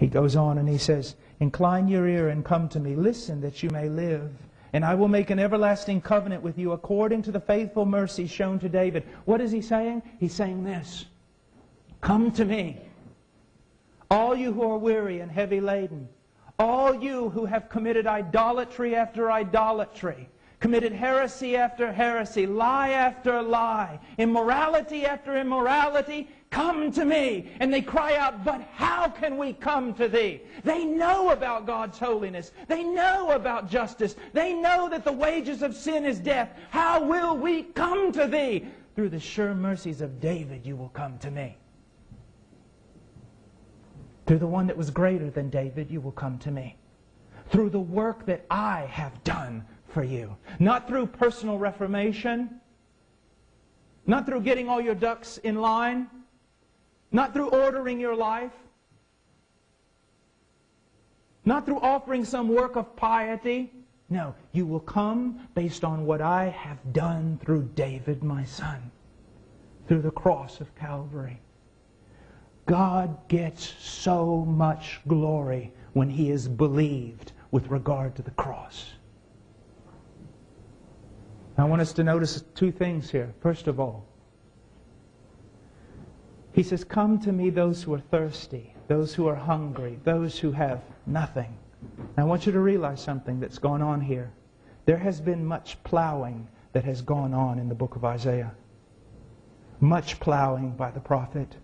He goes on and he says, incline your ear and come to me. Listen that you may live. And I will make an everlasting covenant with you according to the faithful mercy shown to David. What is he saying? He's saying this. Come to me, all you who are weary and heavy laden, all you who have committed idolatry after idolatry, committed heresy after heresy, lie after lie, immorality after immorality, come to me. And they cry out, but how can we come to thee? They know about God's holiness. They know about justice. They know that the wages of sin is death. How will we come to thee? Through the sure mercies of David you will come to me. Through the one that was greater than David you will come to me. Through the work that I have done for you. Not through personal reformation. Not through getting all your ducks in line. Not through ordering your life. Not through offering some work of piety. No, you will come based on what I have done through David, my son. Through the cross of Calvary. God gets so much glory when He is believed with regard to the cross. I want us to notice two things here. First of all, He says, come to me those who are thirsty, those who are hungry, those who have nothing. Now, I want you to realize something that's gone on here. There has been much plowing that has gone on in the book of Isaiah. Much plowing by the prophet.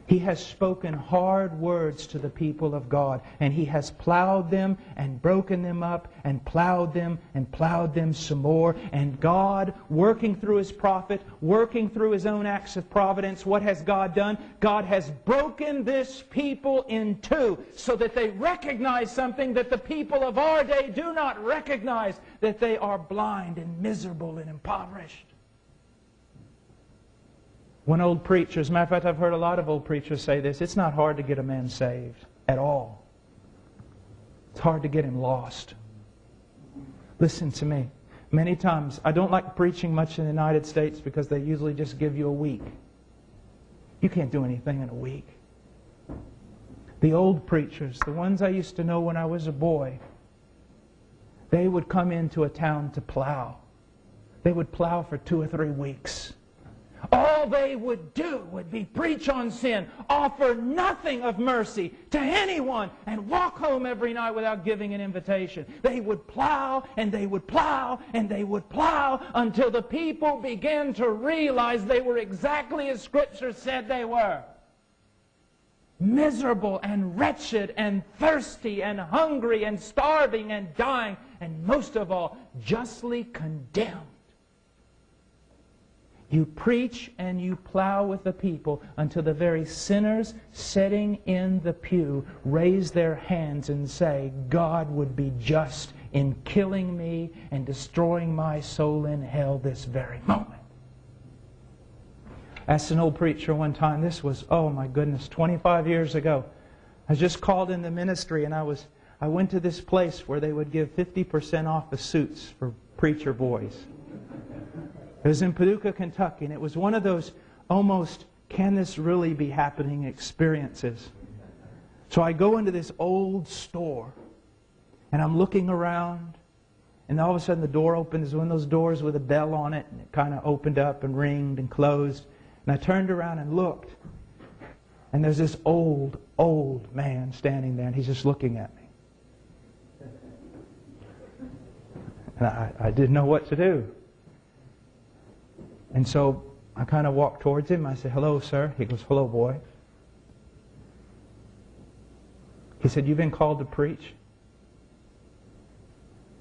He has spoken hard words to the people of God, and he has plowed them and broken them up and plowed them some more. And God, working through His prophet, working through His own acts of providence, what has God done? God has broken this people in two so that they recognize something that the people of our day do not recognize, that they are blind and miserable and impoverished. One old preacher, as a matter of fact, I've heard a lot of old preachers say this, it's not hard to get a man saved at all. It's hard to get him lost. Listen to me. Many times, I don't like preaching much in the United States because they usually just give you a week. You can't do anything in a week. The old preachers, the ones I used to know when I was a boy, they would come into a town to plow. They would plow for 2 or 3 weeks. All they would do would be preach on sin, offer nothing of mercy to anyone, and walk home every night without giving an invitation. They would plow, and they would plow, and they would plow until the people began to realize they were exactly as Scripture said they were. Miserable and wretched and thirsty and hungry and starving and dying, and most of all, justly condemned. You preach and you plow with the people until the very sinners sitting in the pew raise their hands and say, God would be just in killing me and destroying my soul in hell this very moment. I asked an old preacher one time, this was, oh my goodness, 25 years ago. I was just called in the ministry, and I went to this place where they would give 50% off the suits for preacher boys. It was in Paducah, Kentucky, and it was one of those almost, can this really be happening experiences. So I go into this old store, and I'm looking around, and all of a sudden the door opens, one of those doors with a bell on it, and it kind of opened up and ringed and closed. And I turned around and looked, and there's this old man standing there, and he's just looking at me. And I didn't know what to do. And so I kind of walked towards him. I said, hello, sir. He goes, hello, boy. He said, you've been called to preach?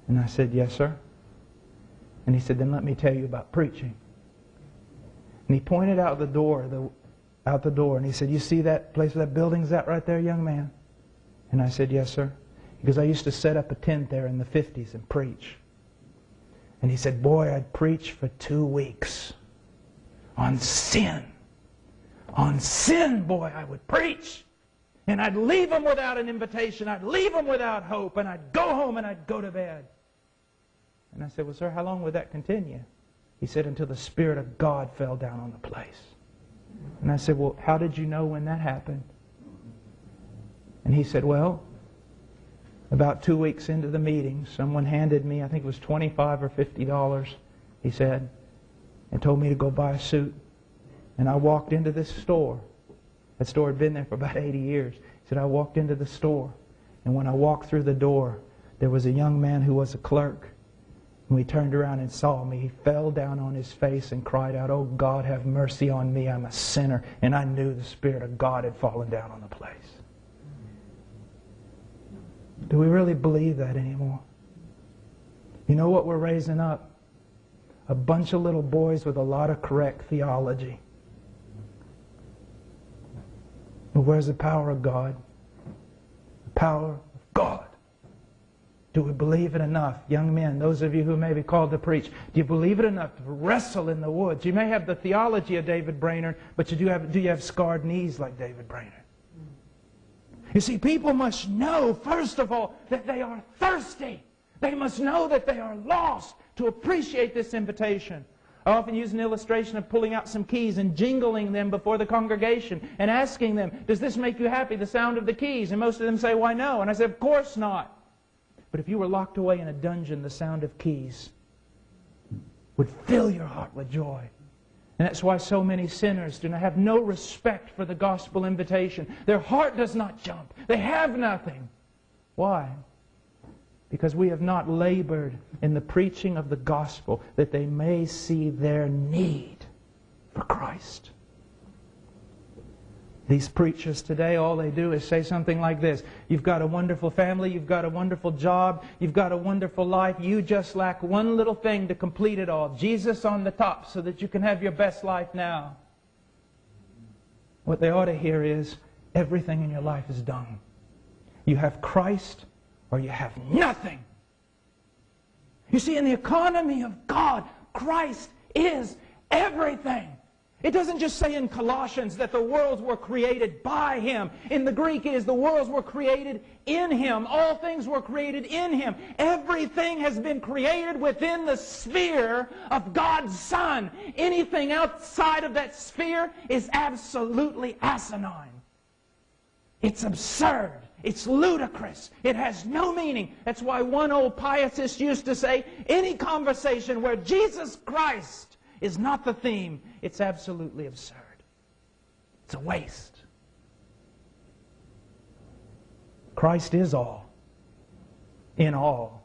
And I said, yes, sir. And he said, then let me tell you about preaching. And he pointed out the door, and he said, you see that place where that building's at right there, young man? And I said, yes, sir. Because I used to set up a tent there in the 50s and preach. And he said, boy, I'd preach for 2 weeks. On sin. On sin, boy, I would preach. And I'd leave them without an invitation. I'd leave them without hope. And I'd go home and I'd go to bed. And I said, well, sir, how long would that continue? He said, until the Spirit of God fell down on the place. And I said, well, how did you know when that happened? And he said, well, about 2 weeks into the meeting, someone handed me, I think it was $25 or $50, he said, and told me to go buy a suit. And I walked into this store. That store had been there for about 80 years. He said, I walked into the store, and when I walked through the door, there was a young man who was a clerk. When he turned around and saw me, he fell down on his face and cried out, oh God, have mercy on me, I'm a sinner. And I knew the Spirit of God had fallen down on the place. Do we really believe that anymore? You know what we're raising up? A bunch of little boys with a lot of correct theology. But where's the power of God? The power of God. Do we believe it enough? Young men, those of you who may be called to preach, do you believe it enough to wrestle in the woods? You may have the theology of David Brainerd, but do you have scarred knees like David Brainerd? You see, people must know, first of all, that they are thirsty. They must know that they are lost to appreciate this invitation. I often use an illustration of pulling out some keys and jingling them before the congregation and asking them, does this make you happy, the sound of the keys? And most of them say, why no? And I say, of course not. But if you were locked away in a dungeon, the sound of keys would fill your heart with joy. And that's why so many sinners have no respect for the gospel invitation. Their heart does not jump. They have nothing. Why? Because we have not labored in the preaching of the gospel that they may see their need for Christ. These preachers today, all they do is say something like this. You've got a wonderful family, you've got a wonderful job, you've got a wonderful life. You just lack one little thing to complete it all. Jesus on the top so that you can have your best life now. What they ought to hear is, everything in your life is done. You have Christ or you have nothing. You see, in the economy of God, Christ is everything. It doesn't just say in Colossians that the worlds were created by Him. In the Greek it is the worlds were created in Him. All things were created in Him. Everything has been created within the sphere of God's Son. Anything outside of that sphere is absolutely asinine. It's absurd. It's ludicrous. It has no meaning. That's why one old pietist used to say, any conversation where Jesus Christ is not the theme, it's absolutely absurd. It's a waste. Christ is all, in all.